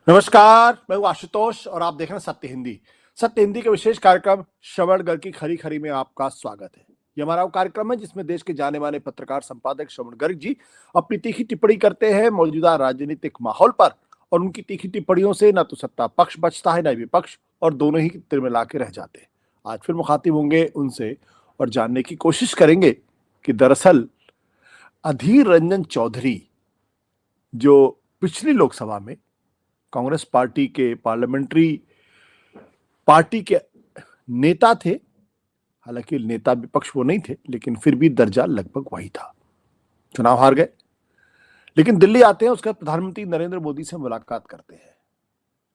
नमस्कार, मैं हूं आशुतोष और आप देख रहे हैं सत्य हिंदी। सत्य हिंदी के विशेष कार्यक्रम श्रवणगढ़ की खरी खरी में आपका स्वागत है। ये हमारा वो कार्यक्रम है जिसमें देश के जाने माने पत्रकार संपादक श्रवण गर्ग जी अपनी तीखी टिप्पणी करते हैं मौजूदा राजनीतिक माहौल पर, और उनकी तीखी टिप्पणियों से न तो सत्ता पक्ष बचता है न विपक्ष, और दोनों ही तिलमिला के रह जाते हैं। आज फिर मुखातिब होंगे उनसे और जानने की कोशिश करेंगे कि दरअसल अधीर रंजन चौधरी, जो पिछली लोकसभा में कांग्रेस पार्टी के पार्लियामेंट्री पार्टी के नेता थे, हालांकि नेता विपक्ष वो नहीं थे, लेकिन फिर भी दर्जा लगभग वही था। चुनाव हार गए, लेकिन दिल्ली आते हैं, उसके बाद प्रधानमंत्री नरेंद्र मोदी से मुलाकात करते हैं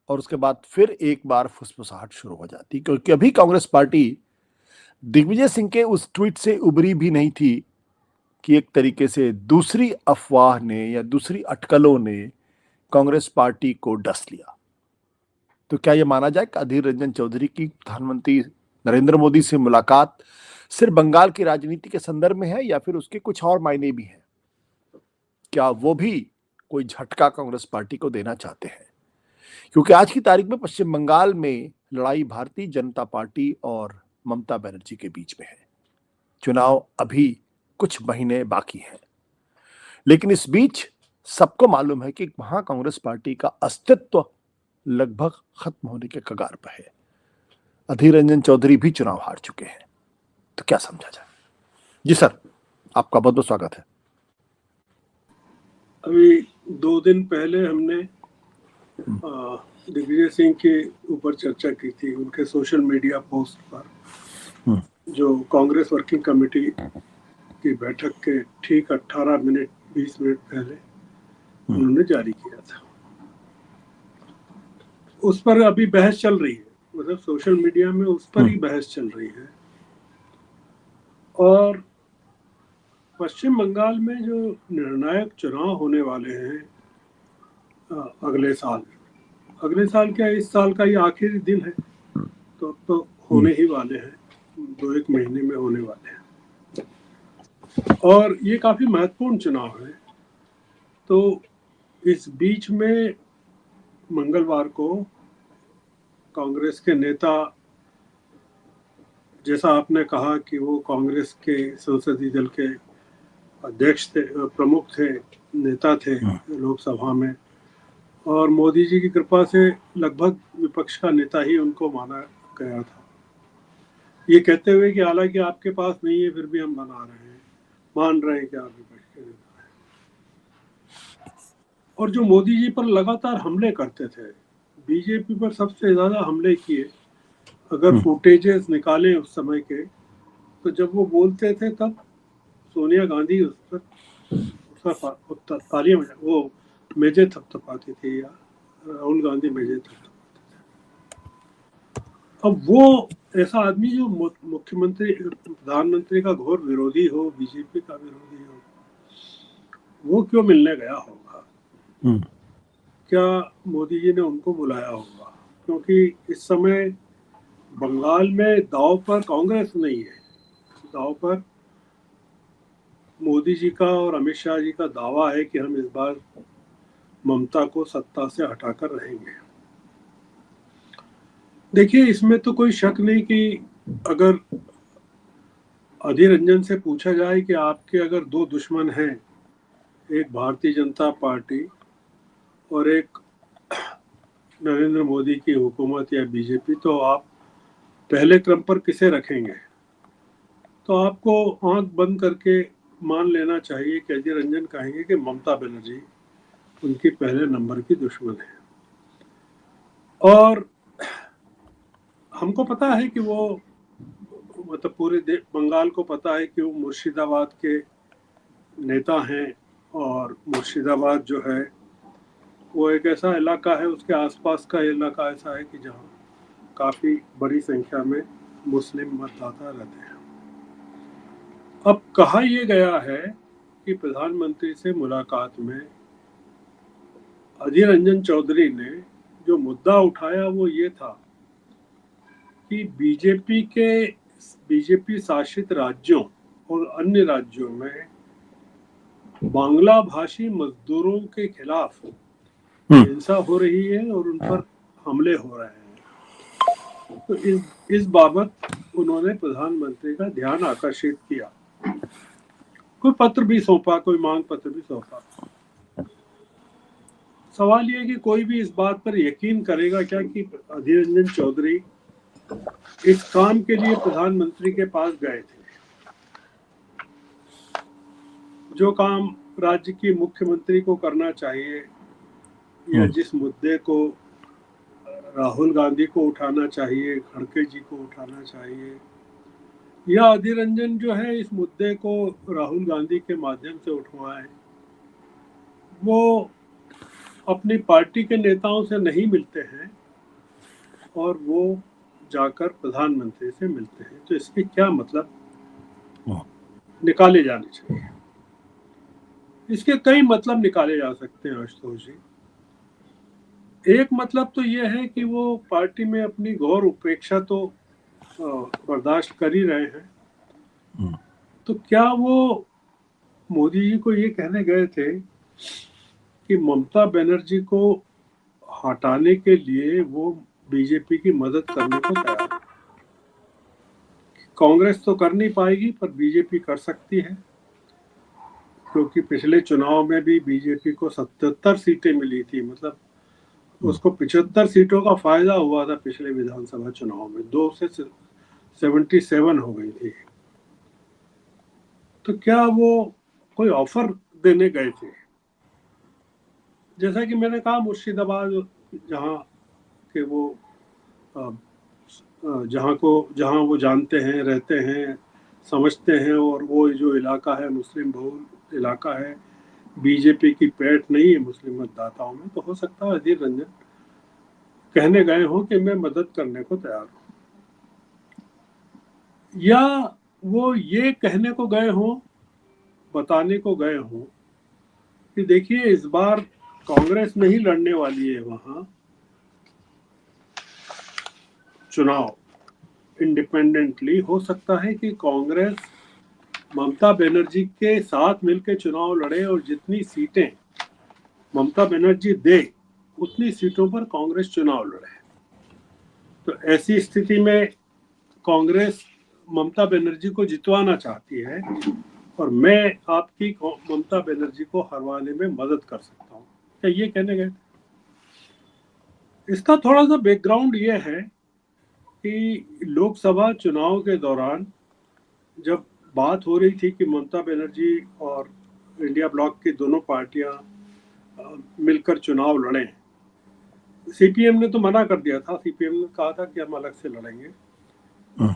और उसके बाद फिर एक बार फुसफुसाहट शुरू हो जाती, क्योंकि अभी कांग्रेस पार्टी दिग्विजय सिंह के उस ट्वीट से उबरी भी नहीं थी कि एक तरीके से दूसरी अफवाह ने या दूसरी अटकलों ने कांग्रेस पार्टी को डस लिया। तो क्या यह माना जाए कि अधीर रंजन चौधरी की प्रधानमंत्री नरेंद्र मोदी से मुलाकात सिर्फ बंगाल की राजनीति के संदर्भ में है या फिर उसके कुछ और मायने भी हैं? क्या वो भी कोई झटका कांग्रेस पार्टी को देना चाहते हैं? क्योंकि आज की तारीख में पश्चिम बंगाल में लड़ाई भारतीय जनता पार्टी और ममता बनर्जी के बीच में है। चुनाव अभी कुछ महीने बाकी हैं, लेकिन इस बीच सबको मालूम है कि वहां कांग्रेस पार्टी का अस्तित्व लगभग खत्म होने के कगार पर है। अधीर रंजन चौधरी भी चुनाव हार चुके हैं, तो क्या समझा जाए? जी सर, आपका बहुत बहुत स्वागत है। अभी 2 दिन पहले हमने दिग्विजय सिंह के ऊपर चर्चा की थी, उनके सोशल मीडिया पोस्ट पर, जो कांग्रेस वर्किंग कमेटी की बैठक के ठीक 18 मिनट 20 मिनट पहले उन्होंने जारी किया था। उस पर अभी बहस चल रही है, मतलब सोशल मीडिया में उस पर ही बहस चल रही है। और पश्चिम बंगाल में जो निर्णायक चुनाव होने वाले हैं अगले साल क्या, इस साल का ये आखिरी दिन है, तो होने ही वाले हैं, 2-1 महीने में होने वाले हैं और ये काफी महत्वपूर्ण चुनाव है। तो इस बीच में मंगलवार को कांग्रेस के नेता, जैसा आपने कहा कि वो कांग्रेस के संसदीय दल के अध्यक्ष थे, प्रमुख थे, नेता थे लोकसभा में, और मोदी जी की कृपा से लगभग विपक्ष का नेता ही उनको माना गया था, ये कहते हुए कि हालांकि आपके पास नहीं है फिर भी हम बना रहे हैं, मान रहे हैं कि आप विपक्ष के नेता हैं। और जो मोदी जी पर लगातार हमले करते थे, बीजेपी पर सबसे ज्यादा हमले किए, अगर फुटेजेस निकाले उस समय के, तो जब वो बोलते थे तब सोनिया गांधी उस पर तालियां वो मेजे थपथपाती थी, या राहुल गांधी मेजे थपथपाते थे। अब वो ऐसा आदमी जो मुख्यमंत्री प्रधानमंत्री का घोर विरोधी हो, बीजेपी का विरोधी हो, वो क्यों मिलने गया होगा? क्या मोदी जी ने उनको बुलाया होगा? क्योंकि इस समय बंगाल में दांव पर कांग्रेस नहीं है, दांव पर मोदी जी का और अमित शाह जी का दावा है कि हम इस बार ममता को सत्ता से हटाकर रहेंगे। देखिए, इसमें तो कोई शक नहीं कि अगर अधीर रंजन से पूछा जाए कि आपके अगर 2 दुश्मन हैं, एक भारतीय जनता पार्टी और एक नरेंद्र मोदी की हुकूमत या बीजेपी, तो आप पहले क्रम पर किसे रखेंगे? तो आपको आंख बंद करके मान लेना चाहिए कि अधीर रंजन कहेंगे कि ममता बनर्जी उनकी पहले नंबर की दुश्मन है। और हमको पता है कि वो, मतलब पूरे बंगाल को पता है कि वो मुर्शिदाबाद के नेता हैं, और मुर्शिदाबाद जो है वो एक ऐसा इलाका है, उसके आसपास का इलाका ऐसा है कि जहाँ काफ़ी बड़ी संख्या में मुस्लिम मतदाता रहते हैं। अब कहा यह गया है कि प्रधानमंत्री से मुलाकात में अधीर रंजन चौधरी ने जो मुद्दा उठाया वो ये था कि बीजेपी शासित राज्यों और अन्य राज्यों में बांग्ला भाषी मजदूरों के खिलाफ हिंसा हो रही है और उन पर हमले हो रहे हैं। तो इस बाबत उन्होंने प्रधानमंत्री का ध्यान आकर्षित किया, कोई पत्र भी सौंपा, कोई मांग पत्र भी सौंपा। सवाल ये है कि कोई भी इस बात पर यकीन करेगा क्या कि अधीर रंजन चौधरी इस काम के लिए प्रधानमंत्री के पास गए थे? जो काम राज्य की मुख्यमंत्री को करना चाहिए या जिस मुद्दे को राहुल गांधी को उठाना चाहिए, खड़गे जी को उठाना चाहिए, या अधीर रंजन जो है इस मुद्दे को राहुल गांधी के माध्यम से उठवाए, वो अपनी पार्टी के नेताओं से नहीं मिलते हैं और वो जाकर प्रधानमंत्री से मिलते हैं। तो इसके क्या मतलब निकाले जाने चाहिए? इसके कई मतलब निकाले जा सकते हैं आशुतोष जी। एक मतलब तो ये है कि वो पार्टी में अपनी घोर उपेक्षा तो बर्दाश्त कर ही रहे हैं। तो क्या वो मोदी जी को ये कहने गए थे कि ममता बनर्जी को हटाने के लिए वो बीजेपी की मदद करने को तैयार है? कांग्रेस तो कर नहीं पाएगी पर बीजेपी कर सकती है, क्योंकि पिछले चुनाव में भी बीजेपी को 77 सीटें मिली थी। मतलब उसको 75 सीटों का फायदा हुआ था पिछले विधानसभा चुनाव में, 2 से 77 हो गई थी। तो क्या वो कोई ऑफर देने गए थे? जैसा कि मैंने कहा, मुर्शिदाबाद जहाँ के वो जहाँ वो जानते हैं, रहते हैं, समझते हैं, और वो जो इलाका है मुस्लिम बहुल इलाका है, बीजेपी की पैठ नहीं है मुस्लिम मतदाताओं में, तो हो सकता है अधीर रंजन कहने गए हो कि मैं मदद करने को तैयार हूँ, या वो ये कहने को गए हो, बताने को गए हो कि देखिए इस बार कांग्रेस नहीं लड़ने वाली है वहां चुनाव इंडिपेंडेंटली। हो सकता है कि कांग्रेस ममता बनर्जी के साथ मिलकर चुनाव लड़े और जितनी सीटें ममता बनर्जी दे उतनी सीटों पर कांग्रेस चुनाव लड़े। तो ऐसी स्थिति में कांग्रेस ममता बनर्जी को जितवाना चाहती है और मैं आपकी ममता बनर्जी को हरवाने में मदद कर सकता हूँ, क्या ये कहने गए? इसका थोड़ा सा बैकग्राउंड ये है कि लोकसभा चुनाव के दौरान जब बात हो रही थी कि ममता बनर्जी और इंडिया ब्लॉक की दोनों पार्टियां मिलकर चुनाव लड़ें, सीपीएम ने तो मना कर दिया था। सीपीएम ने कहा था कि हम अलग से लड़ेंगे।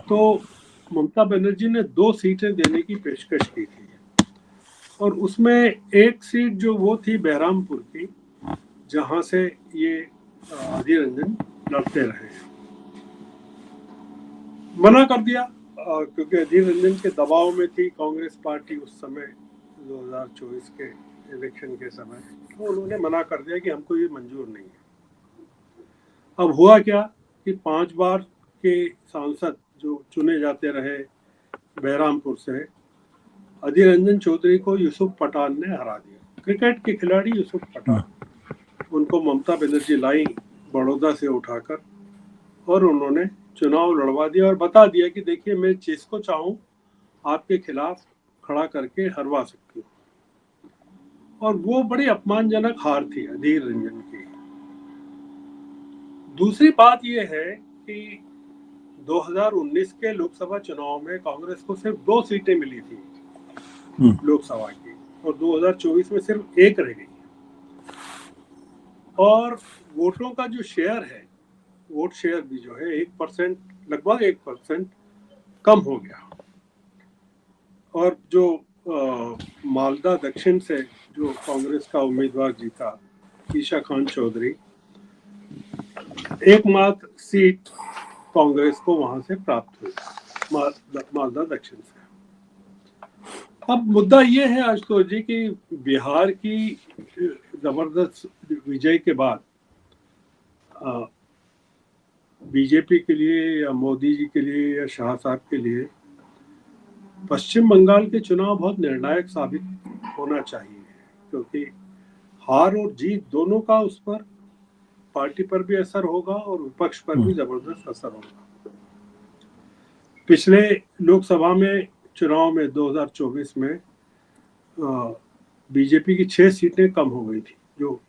तो ममता बनर्जी ने 2 सीटें देने की पेशकश की थी और उसमें एक सीट जो वो थी बहरामपुर की, जहां से ये अधीर रंजन लड़ते रहे, मना कर दिया क्योंकि अधीर रंजन के दबाव में थी कांग्रेस पार्टी उस समय 2024 के इलेक्शन के समय। तो उन्होंने मना कर दिया कि हमको ये मंजूर नहीं है। अब हुआ क्या कि 5 बार के सांसद जो चुने जाते रहे बहरामपुर से, अधीर रंजन चौधरी को यूसुफ पठान ने हरा दिया। क्रिकेट के खिलाड़ी यूसुफ पठान, उनको ममता बनर्जी लाई बड़ौदा से उठाकर और उन्होंने चुनाव लड़वा दिया और बता दिया कि देखिए मैं जिसको चाहूं आपके खिलाफ खड़ा करके हरवा सकती हूँ। और वो बड़ी अपमानजनक हार थी अधीर रंजन की। दूसरी बात ये है कि 2019 के लोकसभा चुनाव में कांग्रेस को सिर्फ 2 सीटें मिली थी लोकसभा की और 2024 में सिर्फ 1 रह गई। और वोटों का जो शेयर है, वोट शेयर भी जो है 1%, लगभग 1% कम हो गया। और जो मालदा दक्षिण से जो कांग्रेस का उम्मीदवार जीता, ईशा खान चौधरी, एकमात्र सीट कांग्रेस को वहां से प्राप्त हुई, मालदा दक्षिण से। अब मुद्दा ये है आशुतोष जी कि बिहार की जबरदस्त विजय के बाद बीजेपी के लिए या मोदी जी के लिए या शाह साहब के लिए पश्चिम बंगाल के चुनाव बहुत निर्णायक साबित होना चाहिए, क्योंकि हार और जीत दोनों का उस पर, पार्टी पर भी असर होगा और विपक्ष पर भी जबरदस्त असर होगा। पिछले लोकसभा में चुनाव में 2024 में बीजेपी की 6 सीटें कम हो गई थी, जो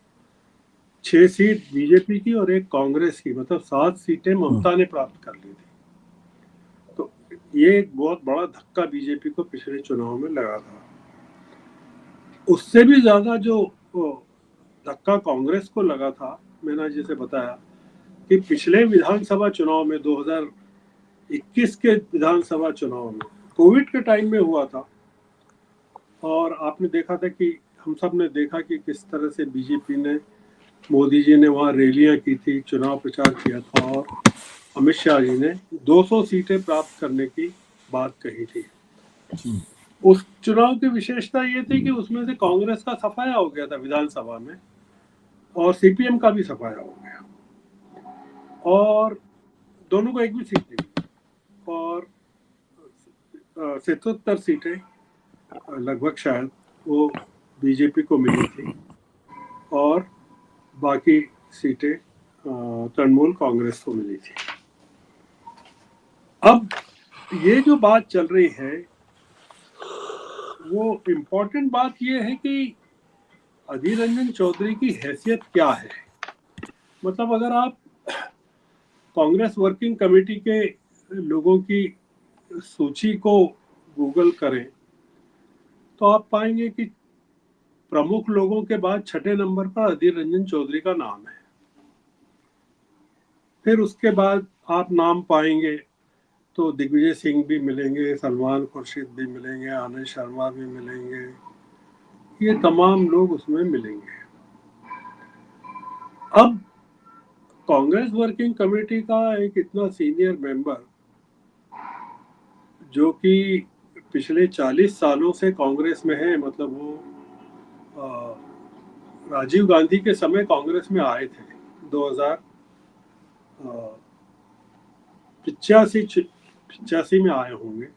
6 सीट बीजेपी की और एक कांग्रेस की, मतलब 7 सीटें ममता ने प्राप्त कर ली थी। तो ये एक बहुत बड़ा धक्का बीजेपी को पिछले चुनाव में लगा था। उससे भी ज्यादा जो धक्का कांग्रेस को लगा था, मैंने जैसे बताया कि पिछले विधानसभा चुनाव में 2021 के विधानसभा चुनाव में कोविड के टाइम में हुआ था, और आपने देखा था कि हम सब ने देखा कि किस तरह से बीजेपी ने, मोदी जी ने वहाँ रैलियां की थी, चुनाव प्रचार किया था, और अमित शाह जी ने 200 सीटें प्राप्त करने की बात कही थी। उस चुनाव की विशेषता ये थी कि उसमें से कांग्रेस का सफाया हो गया था विधानसभा में, और सीपीएम का भी सफाया हो गया, और दोनों को एक भी सीट नहीं मिली, और 77 सीटें लगभग शायद वो बीजेपी को मिली थी, और बाकी सीटें तृणमूल कांग्रेस को मिली थी। अब ये जो बात चल रही है, वो इम्पोर्टेंट बात ये है कि अधीर रंजन चौधरी की हैसियत क्या है। मतलब अगर आप कांग्रेस वर्किंग कमेटी के लोगों की सूची को गूगल करें तो आप पाएंगे कि प्रमुख लोगों के बाद 6ठे नंबर पर अधीर रंजन चौधरी का नाम है। फिर उसके बाद आप नाम पाएंगे तो दिग्विजय सिंह भी मिलेंगे, सलमान खुर्शीद भी मिलेंगे, आनंद शर्मा भी मिलेंगे, ये तमाम लोग उसमें मिलेंगे। अब कांग्रेस वर्किंग कमेटी का एक इतना सीनियर मेंबर जो कि पिछले 40 सालों से कांग्रेस में है, मतलब वो राजीव गांधी के समय कांग्रेस में आए थे, 2085 में आए होंगे,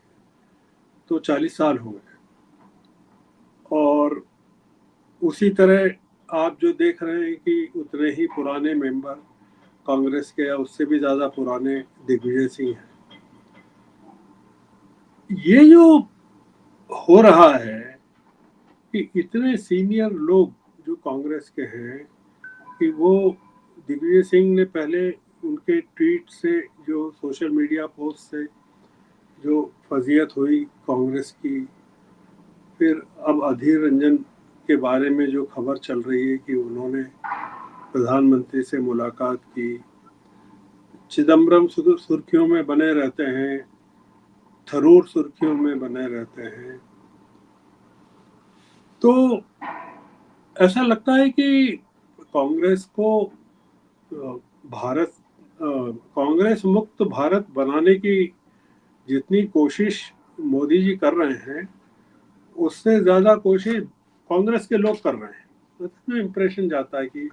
तो 40 साल हो गए। और उसी तरह आप जो देख रहे हैं कि उतने ही पुराने मेंबर कांग्रेस के, या उससे भी ज्यादा पुराने, दिग्विजय सिंह हैं। ये जो हो रहा है कि इतने सीनियर लोग जो कांग्रेस के हैं, कि वो दिग्विजय सिंह ने पहले उनके ट्वीट से, जो सोशल मीडिया पोस्ट से जो फजीयत हुई कांग्रेस की, फिर अब अधीर रंजन के बारे में जो खबर चल रही है कि उन्होंने प्रधानमंत्री से मुलाकात की, चिदम्बरम सुर्खियों में बने रहते हैं, थरूर सुर्खियों में बने रहते हैं, तो ऐसा लगता है कि कांग्रेस को भारत कांग्रेस मुक्त भारत बनाने की जितनी कोशिश मोदी जी कर रहे हैं, उससे ज्यादा कोशिश कांग्रेस के लोग कर रहे हैं। तो इम्प्रेशन जाता है कि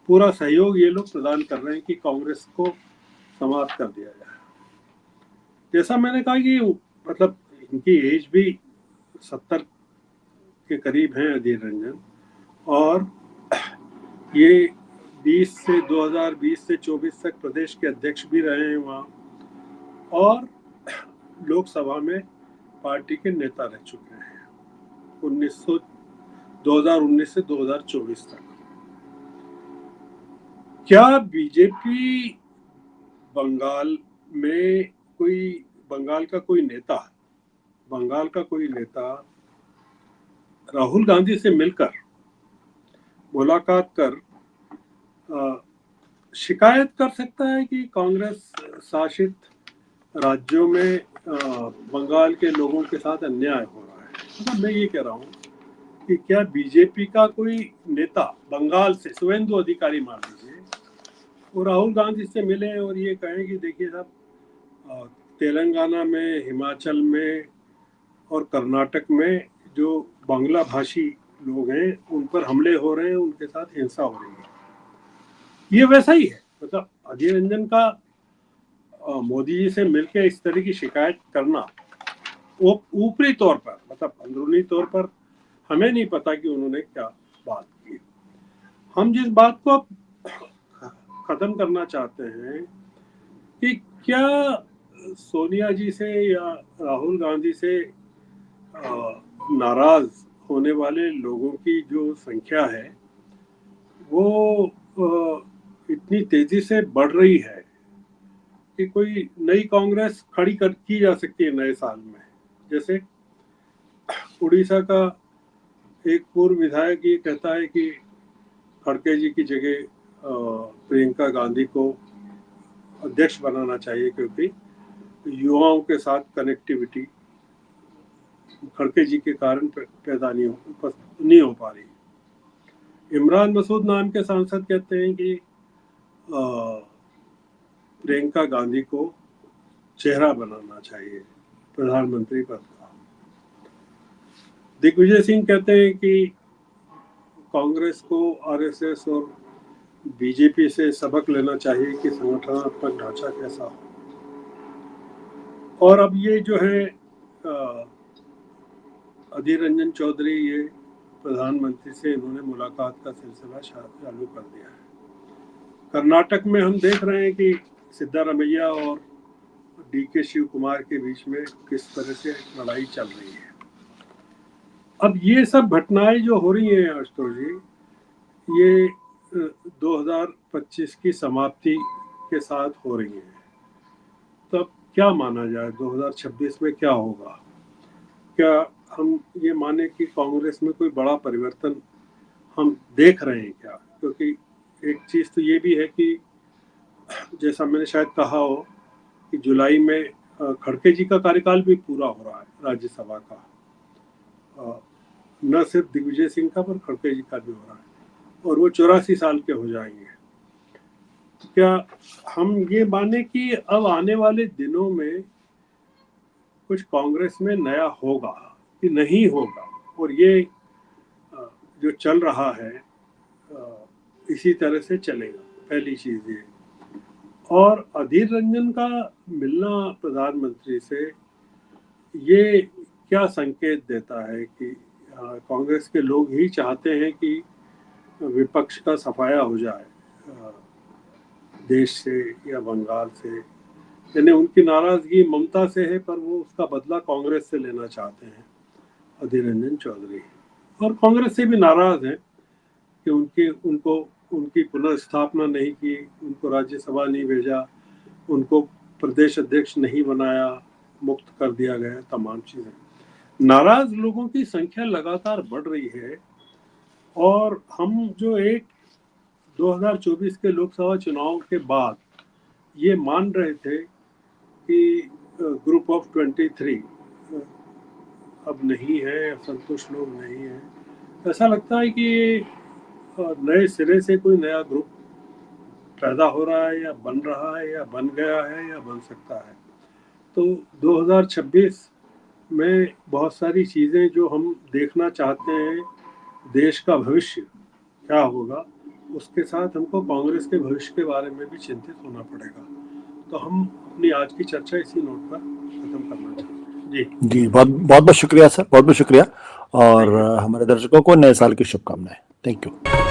पूरा सहयोग ये लोग प्रदान कर रहे हैं कि कांग्रेस को समाप्त कर दिया जाए। जैसा मैंने कहा कि मतलब इनकी एज भी 70 के करीब है अधीर रंजन, और ये 2020 से 24 तक प्रदेश के अध्यक्ष भी रहे हैं वहाँ, और लोकसभा में पार्टी के नेता रह चुके हैं 2019 से 2024 तक। क्या बीजेपी बंगाल में बंगाल का कोई नेता राहुल गांधी से मिलकर, मुलाकात कर शिकायत कर सकता है कि कांग्रेस शासित राज्यों में बंगाल के लोगों के साथ अन्याय हो रहा है? मतलब मैं ये कह रहा हूँ कि क्या बीजेपी का कोई नेता बंगाल से, शुवेंदु अधिकारी मान लीजिए, वो राहुल गांधी से मिले और ये कहें कि देखिए साहब, तेलंगाना में, हिमाचल में और कर्नाटक में जो बांग्ला भाषी लोग हैं उन पर हमले हो रहे हैं, उनके साथ हिंसा हो रही है, ये वैसा ही है। मतलब अधीर रंजन का मोदी जी से मिलकर इस तरह की शिकायत करना, वो ऊपरी तौर पर, मतलब अंदरूनी तौर पर हमें नहीं पता कि उन्होंने क्या बात की। हम जिस बात को अब खत्म करना चाहते हैं कि क्या सोनिया जी से या राहुल गांधी से नाराज होने वाले लोगों की जो संख्या है वो इतनी तेजी से बढ़ रही है कि कोई नई कांग्रेस खड़ी कर की जा सकती है नए साल में। जैसे उड़ीसा का एक पूर्व विधायक ये कहता है कि खड़गे जी की जगह प्रियंका गांधी को अध्यक्ष बनाना चाहिए क्योंकि युवाओं के साथ कनेक्टिविटी खड़गे जी के कारण पैदा नहीं हो पा रही। इमरान मसूद नाम के सांसद कहते हैं कि प्रियंका गांधी को चेहरा बनाना चाहिए प्रधानमंत्री पद का। दिग्विजय सिंह कहते हैं कि कांग्रेस को आरएसएस और बीजेपी से सबक लेना चाहिए कि संगठनात्मक ढांचा कैसा हो। और अब ये जो है अधीर रंजन चौधरी ये प्रधानमंत्री से इन्होंने मुलाकात का सिलसिला चालू कर दिया है। कर्नाटक में हम देख रहे हैं कि सिद्धारमैया और डीके शिव कुमार के बीच में किस तरह से लड़ाई चल रही है। अब ये सब घटनाएं जो हो रही हैं आशुतोष जी, ये 2025 की समाप्ति के साथ हो रही हैं। तो अब क्या माना जाए 2026 में क्या होगा? क्या हम ये माने कि कांग्रेस में कोई बड़ा परिवर्तन हम देख रहे हैं क्या? क्योंकि एक चीज तो ये भी है कि जैसा मैंने शायद कहा हो कि जुलाई में खड़गे जी का कार्यकाल भी पूरा हो रहा है राज्यसभा का, न सिर्फ दिग्विजय सिंह का पर खड़गे जी का भी हो रहा है और वो 84 साल के हो जाएंगे। क्या हम ये माने कि अब आने वाले दिनों में कुछ कांग्रेस में नया होगा कि नहीं होगा, और ये जो चल रहा है इसी तरह से चलेगा? पहली चीज ये। और अधीर रंजन का मिलना प्रधानमंत्री से ये क्या संकेत देता है कि कांग्रेस के लोग ही चाहते हैं कि विपक्ष का सफाया हो जाए देश से या बंगाल से, यानी उनकी नाराजगी ममता से है पर वो उसका बदला कांग्रेस से लेना चाहते हैं अधीर रंजन चौधरी, और कांग्रेस से भी नाराज हैं कि उनकी पुनर्स्थापना नहीं की, उनको राज्यसभा नहीं भेजा, उनको प्रदेश अध्यक्ष नहीं बनाया, मुक्त कर दिया गया, तमाम चीजें। नाराज लोगों की संख्या लगातार बढ़ रही है और हम जो एक 2024 के लोकसभा चुनाव के बाद ये मान रहे थे कि ग्रुप ऑफ 23 अब नहीं है, असंतुष्ट लोग नहीं है। ऐसा लगता है कि नए सिरे से कोई नया ग्रुप पैदा हो रहा है या बन रहा है या बन गया है या बन सकता है। तो 2026 में बहुत सारी चीज़ें जो हम देखना चाहते हैं, देश का भविष्य क्या होगा, उसके साथ हमको कांग्रेस के भविष्य के बारे में भी चिंतित होना पड़ेगा। तो हम अपनी आज की चर्चा इसी नोट पर खत्म करना चाहते हैं। जी बहुत बहुत शुक्रिया सर, बहुत बहुत शुक्रिया, और हमारे दर्शकों को नए साल की शुभकामनाएं। Thank you.